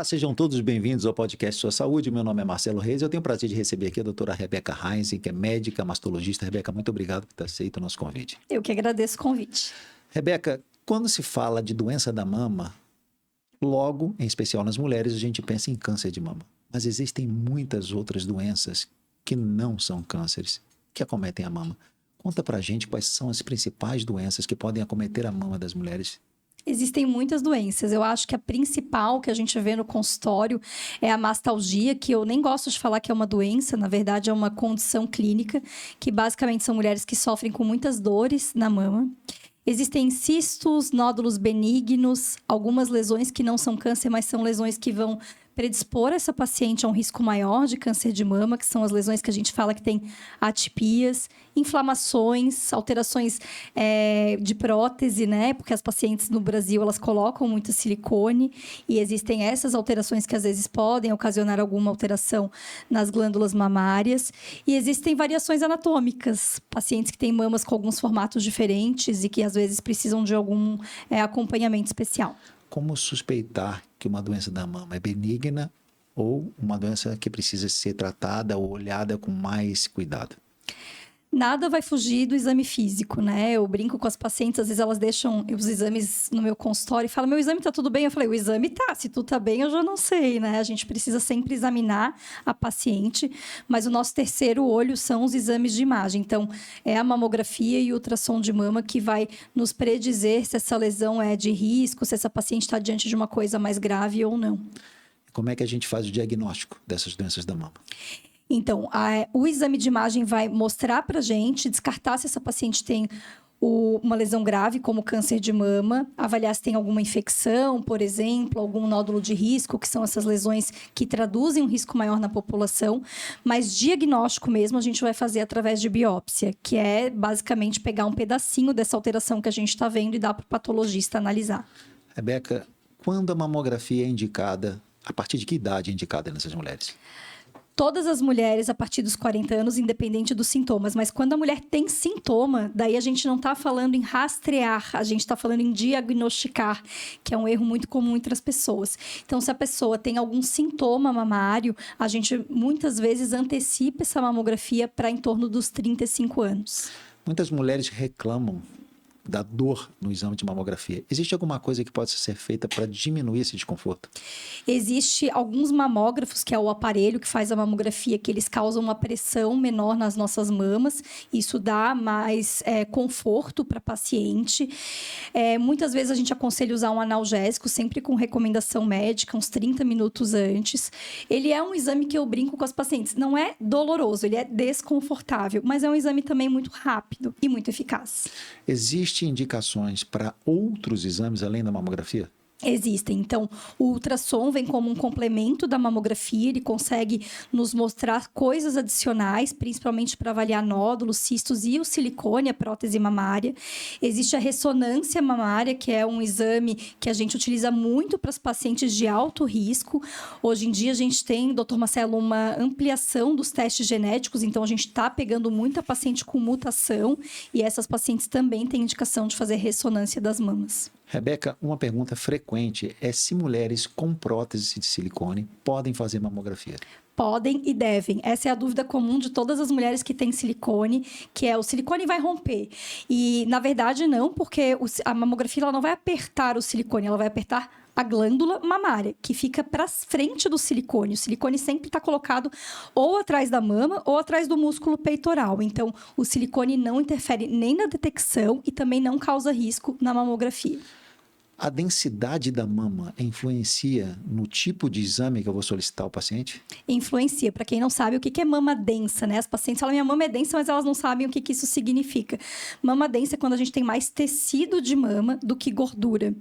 Olá, sejam todos bem-vindos ao podcast Sua Saúde. Meu nome é Marcelo Reis e eu tenho o prazer de receber aqui a doutora Rebeca Heinz, que é médica mastologista. Rebeca, muito obrigado por ter aceito o nosso convite. Eu que agradeço o convite. Rebeca, quando se fala de doença da mama, logo, em especial nas mulheres, a gente pensa em câncer de mama. Mas existem muitas outras doenças que não são cânceres, que acometem a mama. Conta pra gente quais são as principais doenças que podem acometer a mama das mulheres. Existem muitas doenças. Eu acho que a principal que a gente vê no consultório é a mastalgia, que eu nem gosto de falar que é uma doença, na verdade é uma condição clínica, que basicamente são mulheres que sofrem com muitas dores na mama. Existem cistos, nódulos benignos, algumas lesões que não são câncer, mas são lesões que vão predispor essa paciente a um risco maior de câncer de mama, que são as lesões que a gente fala que tem atipias, inflamações, alterações de prótese, né? Porque as pacientes no Brasil, elas colocam muito silicone e existem essas alterações que às vezes podem ocasionar alguma alteração nas glândulas mamárias. E existem variações anatômicas, pacientes que têm mamas com alguns formatos diferentes e que às vezes precisam de algum acompanhamento especial. Como suspeitar que uma doença da mama é benigna ou uma doença que precisa ser tratada ou olhada com mais cuidado? Nada vai fugir do exame físico, né? Eu brinco com as pacientes, às vezes elas deixam os exames no meu consultório e falam, meu exame tá tudo bem? Eu falei, o exame tá, se tudo tá bem eu já não sei, né? A gente precisa sempre examinar a paciente, mas o nosso terceiro olho são os exames de imagem. Então, é a mamografia e o ultrassom de mama que vai nos predizer se essa lesão é de risco, se essa paciente está diante de uma coisa mais grave ou não. Como é que a gente faz o diagnóstico dessas doenças da mama? Então, o exame de imagem vai mostrar para a gente, descartar se essa paciente tem uma lesão grave, como câncer de mama, avaliar se tem alguma infecção, por exemplo, algum nódulo de risco, que são essas lesões que traduzem um risco maior na população, mas diagnóstico mesmo a gente vai fazer através de biópsia, que é basicamente pegar um pedacinho dessa alteração que a gente está vendo e dar para o patologista analisar. Rebeca, quando a mamografia é indicada, a partir de que idade é indicada nessas mulheres? Todas as mulheres a partir dos 40 anos, independente dos sintomas. Mas quando a mulher tem sintoma, daí a gente não está falando em rastrear, a gente está falando em diagnosticar, que é um erro muito comum entre as pessoas. Então, se a pessoa tem algum sintoma mamário, a gente muitas vezes antecipa essa mamografia para em torno dos 35 anos. Muitas mulheres reclamam da dor no exame de mamografia. Existe alguma coisa que possa ser feita para diminuir esse desconforto? Existe alguns mamógrafos, que é o aparelho que faz a mamografia, que eles causam uma pressão menor nas nossas mamas. Isso dá mais conforto para a paciente. Muitas vezes a gente aconselha usar um analgésico, sempre com recomendação médica, uns 30 minutos antes. Ele é um exame que eu brinco com as pacientes. Não é doloroso, ele é desconfortável, mas é um exame também muito rápido e muito eficaz. Existem indicações para outros exames além da mamografia? Existem. Então, o ultrassom vem como um complemento da mamografia, ele consegue nos mostrar coisas adicionais, principalmente para avaliar nódulos, cistos e o silicone, a prótese mamária. Existe a ressonância mamária, que é um exame que a gente utiliza muito para as pacientes de alto risco. Hoje em dia, a gente tem, doutor Marcelo, uma ampliação dos testes genéticos, então a gente está pegando muita paciente com mutação e essas pacientes também têm indicação de fazer ressonância das mamas. Rebeca, uma pergunta frequente é se mulheres com prótese de silicone podem fazer mamografia. Podem e devem. Essa é a dúvida comum de todas as mulheres que têm silicone, que é o silicone vai romper. E, na verdade, não, porque a mamografia ela não vai apertar o silicone, ela vai apertar a glândula mamária, que fica para frente do silicone. O silicone sempre está colocado ou atrás da mama ou atrás do músculo peitoral. Então, o silicone não interfere nem na detecção e também não causa risco na mamografia. A densidade da mama influencia no tipo de exame que eu vou solicitar ao paciente? Influencia. Para quem não sabe, o que é mama densa, né? As pacientes falam, minha mama é densa, mas elas não sabem o que isso significa. Mama densa é quando a gente tem mais tecido de mama do que gordura.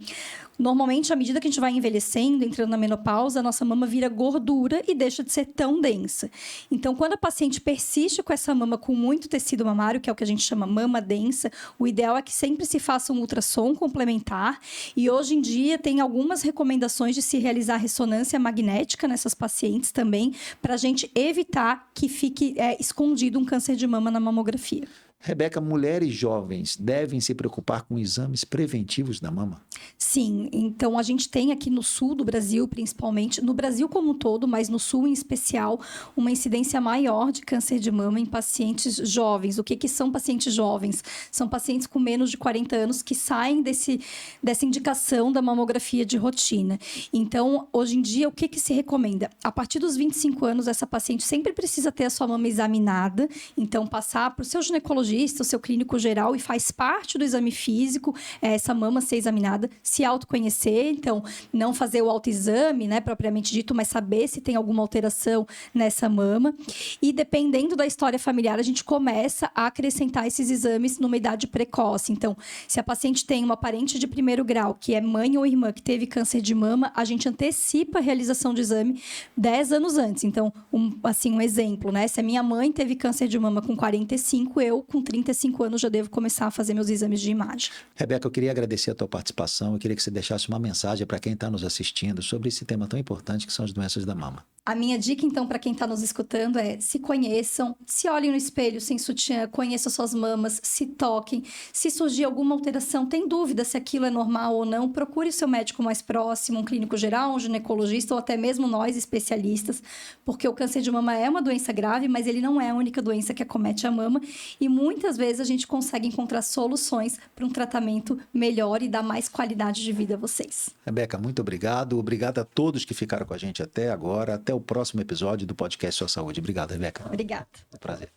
Normalmente, à medida que a gente vai envelhecendo, entrando na menopausa, a nossa mama vira gordura e deixa de ser tão densa. Então, quando a paciente persiste com essa mama com muito tecido mamário, que é o que a gente chama mama densa, o ideal é que sempre se faça um ultrassom complementar. E hoje em dia, tem algumas recomendações de se realizar ressonância magnética nessas pacientes também, para a gente evitar que fique escondido um câncer de mama na mamografia. Rebeca, mulheres jovens devem se preocupar com exames preventivos da mama? Sim, então a gente tem aqui no sul do Brasil, principalmente, no Brasil como um todo, mas no sul em especial, uma incidência maior de câncer de mama em pacientes jovens. O que são pacientes jovens? São pacientes com menos de 40 anos que saem dessa indicação da mamografia de rotina. Então, hoje em dia, o que se recomenda? A partir dos 25 anos, essa paciente sempre precisa ter a sua mama examinada, então passar para o seu ginecologista, o seu clínico geral, e faz parte do exame físico, essa mama ser examinada, se autoconhecer, então não fazer o autoexame, né, propriamente dito, mas saber se tem alguma alteração nessa mama. E dependendo da história familiar, a gente começa a acrescentar esses exames numa idade precoce. Então, se a paciente tem uma parente de primeiro grau, que é mãe ou irmã que teve câncer de mama, a gente antecipa a realização de exame 10 anos antes. Então, um exemplo, né? Se a minha mãe teve câncer de mama com 45, eu com 35 anos já devo começar a fazer meus exames de imagem. Rebeca, eu queria agradecer a tua participação. Eu queria que você deixasse uma mensagem para quem está nos assistindo sobre esse tema tão importante que são as doenças da mama. A minha dica, então, para quem está nos escutando é: se conheçam, se olhem no espelho sem sutiã, conheçam suas mamas, se toquem. Se surgir alguma alteração, tem dúvida se aquilo é normal ou não, procure o seu médico mais próximo, um clínico geral, um ginecologista ou até mesmo nós, especialistas, porque o câncer de mama é uma doença grave, mas ele não é a única doença que acomete a mama e muitas vezes a gente consegue encontrar soluções para um tratamento melhor e dar mais qualidade de vida a vocês. Rebeca, muito obrigado. Obrigado a todos que ficaram com a gente até agora. Até o próximo episódio do podcast Sua Saúde. Obrigado, Rebeca. Obrigada. É um prazer.